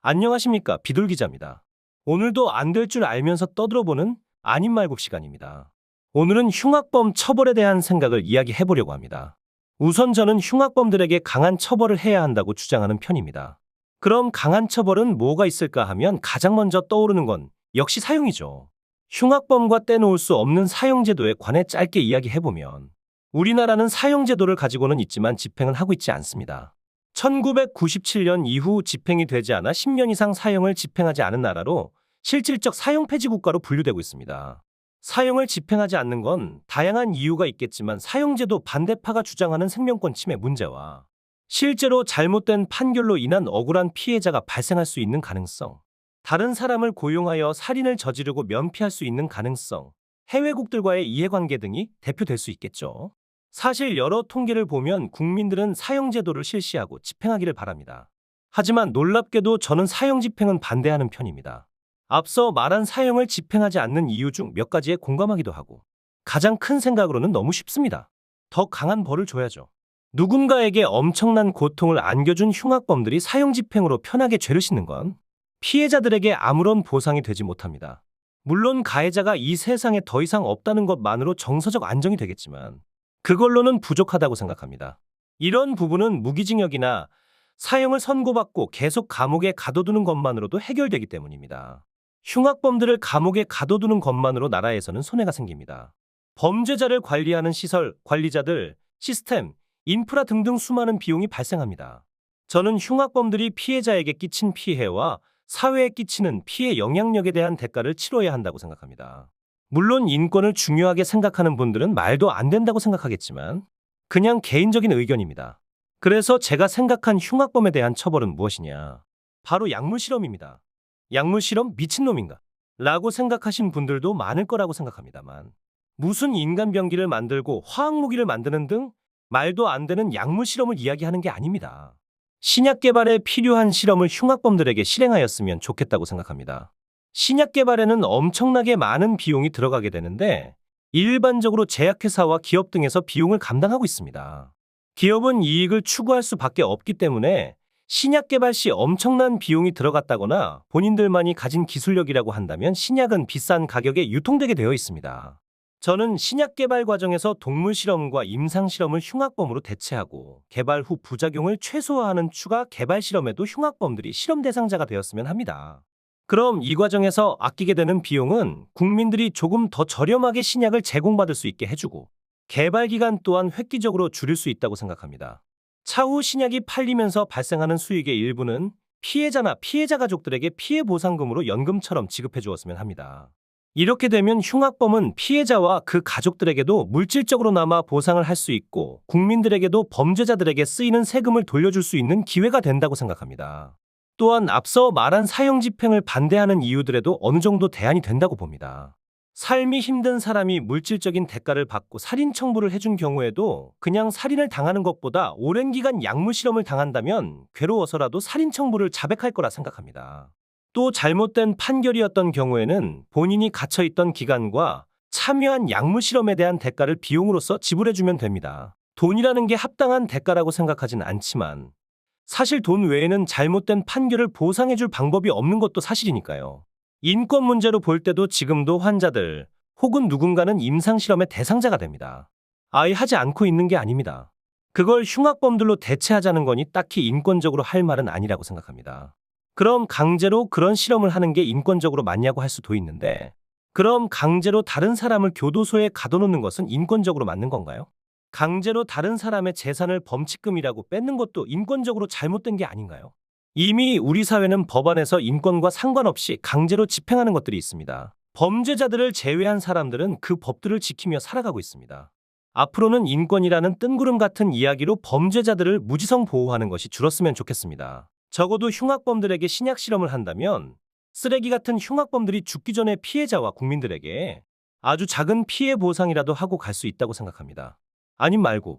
안녕하십니까, 비돌 기자입니다. 오늘도 안 될 줄 알면서 떠들어보는 아님 말국 시간입니다. 오늘은 흉악범 처벌에 대한 생각을 이야기해 보려고 합니다. 우선 저는 흉악범들에게 강한 처벌을 해야 한다고 주장하는 편입니다. 그럼 강한 처벌은 뭐가 있을까 하면 가장 먼저 떠오르는 건 역시 사형이죠. 흉악범과 떼놓을 수 없는 사형제도에 관해 짧게 이야기해보면 우리나라는 사형제도를 가지고는 있지만 집행은 하고 있지 않습니다. 1997년 이후 집행이 되지 않아 10년 이상 사형을 집행하지 않은 나라로 실질적 사형 폐지 국가로 분류되고 있습니다. 사형을 집행하지 않는 건 다양한 이유가 있겠지만 사형제도 반대파가 주장하는 생명권 침해 문제와 실제로 잘못된 판결로 인한 억울한 피해자가 발생할 수 있는 가능성, 다른 사람을 고용하여 살인을 저지르고 면피할 수 있는 가능성, 해외국들과의 이해관계 등이 대표될 수 있겠죠. 사실 여러 통계를 보면 국민들은 사형제도를 실시하고 집행하기를 바랍니다. 하지만 놀랍게도 저는 사형 집행은 반대하는 편입니다. 앞서 말한 사형을 집행하지 않는 이유 중 몇 가지에 공감하기도 하고 가장 큰 생각으로는 너무 쉽습니다. 더 강한 벌을 줘야죠. 누군가에게 엄청난 고통을 안겨준 흉악범들이 사형 집행으로 편하게 죄를 짓는 건 피해자들에게 아무런 보상이 되지 못합니다. 물론 가해자가 이 세상에 더 이상 없다는 것만으로 정서적 안정이 되겠지만 그걸로는 부족하다고 생각합니다. 이런 부분은 무기징역이나 사형을 선고받고 계속 감옥에 가둬두는 것만으로도 해결되기 때문입니다. 흉악범들을 감옥에 가둬두는 것만으로 나라에서는 손해가 생깁니다. 범죄자를 관리하는 시설, 관리자들, 시스템, 인프라 등등 수많은 비용이 발생합니다. 저는 흉악범들이 피해자에게 끼친 피해와 사회에 끼치는 피해 영향력에 대한 대가를 치러야 한다고 생각합니다. 물론 인권을 중요하게 생각하는 분들은 말도 안 된다고 생각하겠지만 그냥 개인적인 의견입니다. 그래서 제가 생각한 흉악범에 대한 처벌은 무엇이냐? 바로 약물 실험입니다. 약물 실험 미친놈인가? 라고 생각하신 분들도 많을 거라고 생각합니다만 무슨 인간 병기를 만들고 화학무기를 만드는 등 말도 안 되는 약물 실험을 이야기하는 게 아닙니다. 신약 개발에 필요한 실험을 흉악범들에게 실행하였으면 좋겠다고 생각합니다. 신약 개발에는 엄청나게 많은 비용이 들어가게 되는데 일반적으로 제약회사와 기업 등에서 비용을 감당하고 있습니다. 기업은 이익을 추구할 수밖에 없기 때문에 신약 개발 시 엄청난 비용이 들어갔다거나 본인들만이 가진 기술력이라고 한다면 신약은 비싼 가격에 유통되게 되어 있습니다. 저는 신약 개발 과정에서 동물 실험과 임상 실험을 흉악범으로 대체하고 개발 후 부작용을 최소화하는 추가 개발 실험에도 흉악범들이 실험 대상자가 되었으면 합니다. 그럼 이 과정에서 아끼게 되는 비용은 국민들이 조금 더 저렴하게 신약을 제공받을 수 있게 해주고 개발 기간 또한 획기적으로 줄일 수 있다고 생각합니다. 차후 신약이 팔리면서 발생하는 수익의 일부는 피해자나 피해자 가족들에게 피해 보상금으로 연금처럼 지급해 주었으면 합니다. 이렇게 되면 흉악범은 피해자와 그 가족들에게도 물질적으로나마 보상을 할 수 있고 국민들에게도 범죄자들에게 쓰이는 세금을 돌려줄 수 있는 기회가 된다고 생각합니다. 또한 앞서 말한 사형 집행을 반대하는 이유들에도 어느 정도 대안이 된다고 봅니다. 삶이 힘든 사람이 물질적인 대가를 받고 살인 청부를 해준 경우에도 그냥 살인을 당하는 것보다 오랜 기간 약물 실험을 당한다면 괴로워서라도 살인 청부를 자백할 거라 생각합니다. 또 잘못된 판결이었던 경우에는 본인이 갇혀있던 기간과 참여한 약물 실험에 대한 대가를 비용으로서 지불해주면 됩니다. 돈이라는 게 합당한 대가라고 생각하진 않지만 사실 돈 외에는 잘못된 판결을 보상해줄 방법이 없는 것도 사실이니까요. 인권 문제로 볼 때도 지금도 환자들 혹은 누군가는 임상실험의 대상자가 됩니다. 아예 하지 않고 있는 게 아닙니다. 그걸 흉악범들로 대체하자는 거니 딱히 인권적으로 할 말은 아니라고 생각합니다. 그럼 강제로 그런 실험을 하는 게 인권적으로 맞냐고 할 수도 있는데 그럼 강제로 다른 사람을 교도소에 가둬놓는 것은 인권적으로 맞는 건가요? 강제로 다른 사람의 재산을 범칙금이라고 뺏는 것도 인권적으로 잘못된 게 아닌가요? 이미 우리 사회는 법안에서 인권과 상관없이 강제로 집행하는 것들이 있습니다. 범죄자들을 제외한 사람들은 그 법들을 지키며 살아가고 있습니다. 앞으로는 인권이라는 뜬구름 같은 이야기로 범죄자들을 무지성 보호하는 것이 줄었으면 좋겠습니다. 적어도 흉악범들에게 신약 실험을 한다면 쓰레기 같은 흉악범들이 죽기 전에 피해자와 국민들에게 아주 작은 피해 보상이라도 하고 갈 수 있다고 생각합니다. 아님 말고